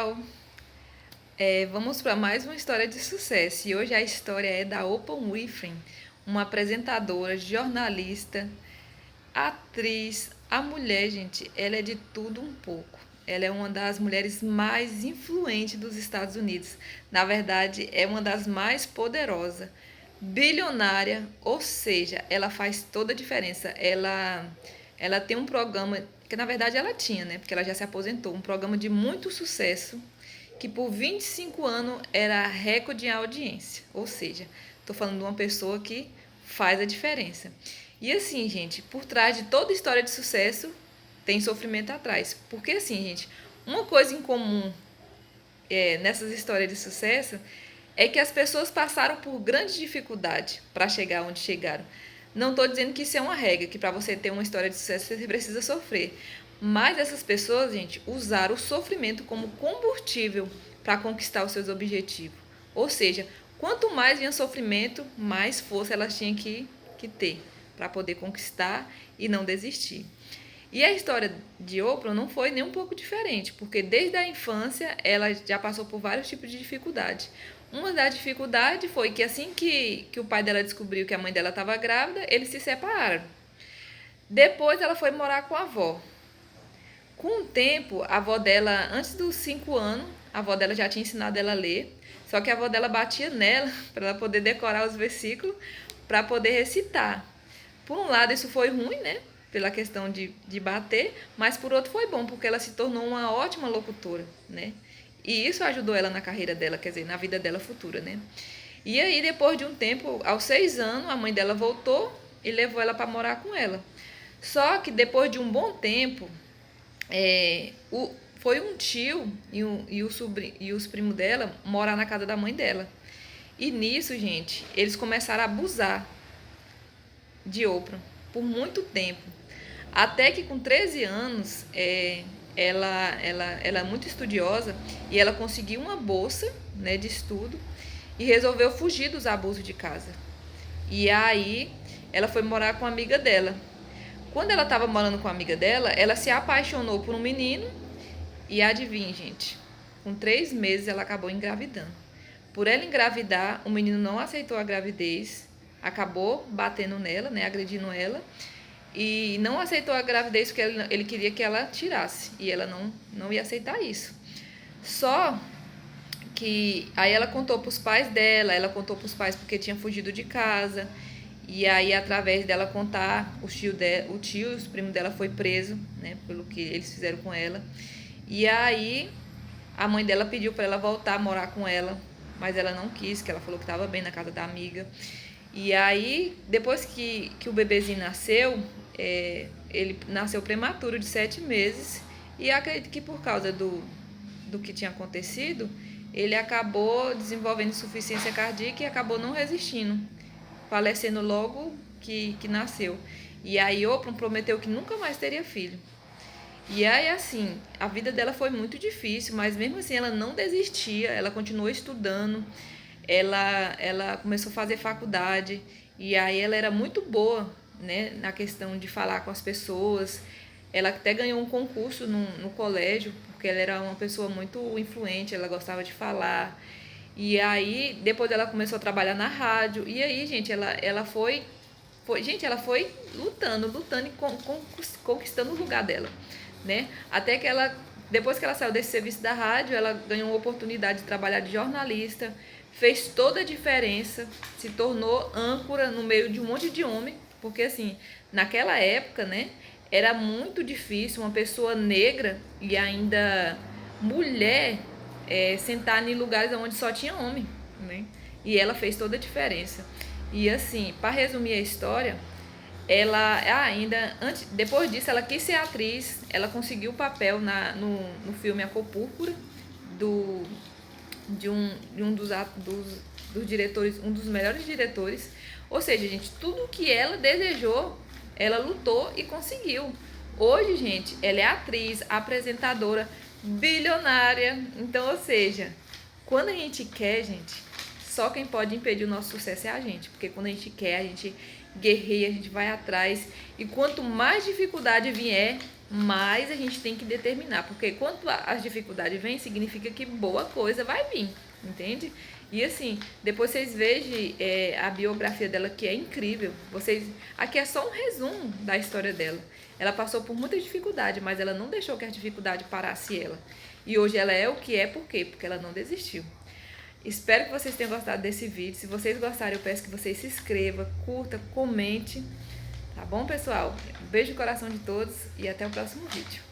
pessoal! Vamos para mais uma história de sucesso. E hoje a história é da Oprah Winfrey, uma apresentadora, jornalista, atriz. A mulher, gente, ela é de tudo um pouco. Ela é uma das mulheres mais influentes dos Estados Unidos. Na verdade, é uma das mais poderosas, bilionária, ou seja, ela faz toda a diferença. Ela tem um programa, que na verdade ela tinha, né? Porque ela já se aposentou, um programa de muito sucesso, que por 25 anos era recorde em audiência. Ou seja, estou falando de uma pessoa que faz a diferença. E assim, gente, por trás de toda história de sucesso, tem sofrimento atrás. Porque assim, gente, uma coisa em comum nessas histórias de sucesso é que as pessoas passaram por grande dificuldade para chegar onde chegaram. Não estou dizendo que isso é uma regra, que para você ter uma história de sucesso você precisa sofrer. Mas essas pessoas, gente, usaram o sofrimento como combustível para conquistar os seus objetivos. Ou seja, quanto mais vinha sofrimento, mais força elas tinham que ter para poder conquistar e não desistir. E a história de Oprah não foi nem um pouco diferente, porque desde a infância ela já passou por vários tipos de dificuldade. Uma das dificuldades foi que assim que o pai dela descobriu que a mãe dela estava grávida, eles se separaram. Depois ela foi morar com a avó. Com o tempo, a avó dela, antes dos 5 anos, a avó dela já tinha ensinado ela a ler, só que a avó dela batia nela para ela poder decorar os versículos, para poder recitar. Por um lado, isso foi ruim, né? Pela questão de bater, mas por outro foi bom, porque ela se tornou uma ótima locutora, né? E isso ajudou ela na carreira dela, quer dizer, na vida dela futura, né? E aí, depois de um tempo, aos 6 anos, a mãe dela voltou e levou ela para morar com ela. Só que depois de um bom tempo, foi um tio e os primos dela morar na casa da mãe dela. E nisso, gente, eles começaram a abusar de Oprah por muito tempo. Até que com 13 anos, ela é muito estudiosa e ela conseguiu uma bolsa, né, de estudo e resolveu fugir dos abusos de casa. E aí ela foi morar com uma amiga dela. Quando ela estava morando com a amiga dela, ela se apaixonou por um menino e adivinha, gente, com 3 meses ela acabou engravidando. Por ela engravidar, o menino não aceitou a gravidez, acabou batendo nela, né, agredindo ela, e não aceitou a gravidez porque ele queria que ela tirasse, e ela não ia aceitar isso. Só que aí ela contou para os pais dela, ela contou para os pais porque tinha fugido de casa, e aí através dela contar, o tio e os primos dela foi preso, né, pelo que eles fizeram com ela. E aí a mãe dela pediu para ela voltar a morar com ela, mas ela não quis, que ela falou que estava bem na casa da amiga. E aí, depois que o bebezinho nasceu, ele nasceu prematuro, de 7 meses, e acredito que por causa do que tinha acontecido, ele acabou desenvolvendo insuficiência cardíaca e acabou não resistindo, falecendo logo que nasceu. E aí Oprah prometeu que nunca mais teria filho. E aí, assim, a vida dela foi muito difícil, mas mesmo assim ela não desistia, ela continuou estudando, ela começou a fazer faculdade, e aí ela era muito boa, né, na questão de falar com as pessoas. Ela até ganhou um concurso no colégio, porque ela era uma pessoa muito influente, ela gostava de falar. E aí, depois ela começou a trabalhar na rádio, e aí, gente, ela foi ela foi lutando e conquistando o lugar dela, né? Até que depois que ela saiu desse serviço da rádio, ela ganhou uma oportunidade de trabalhar de jornalista, fez toda a diferença, se tornou âncora no meio de um monte de homem, porque assim, naquela época, né, era muito difícil uma pessoa negra e ainda mulher sentar em lugares onde só tinha homem, né? E ela fez toda a diferença. E assim, para resumir a história, ela depois disso, ela quis ser atriz, ela conseguiu o papel no filme A Cor Púrpura, de um dos diretores, um dos melhores diretores. Ou seja, gente, tudo que ela desejou, ela lutou e conseguiu. Hoje, gente, ela é atriz, apresentadora, bilionária. Então, ou seja, quando a gente quer, gente, só quem pode impedir o nosso sucesso é a gente. Porque quando a gente quer, a gente guerreia, a gente vai atrás. E quanto mais dificuldade vier, Mas a gente tem que determinar, porque quando as dificuldades vêm, significa que boa coisa vai vir, entende? E assim, depois vocês vejam a biografia dela, que é incrível. Aqui é só um resumo da história dela. Ela passou por muita dificuldade, mas ela não deixou que a dificuldade parasse ela. E hoje ela é o que é, por quê? Porque ela não desistiu. Espero que vocês tenham gostado desse vídeo. Se vocês gostarem, eu peço que vocês se inscrevam, curta, comente. Tá bom, pessoal? Um beijo no coração de todos e até o próximo vídeo.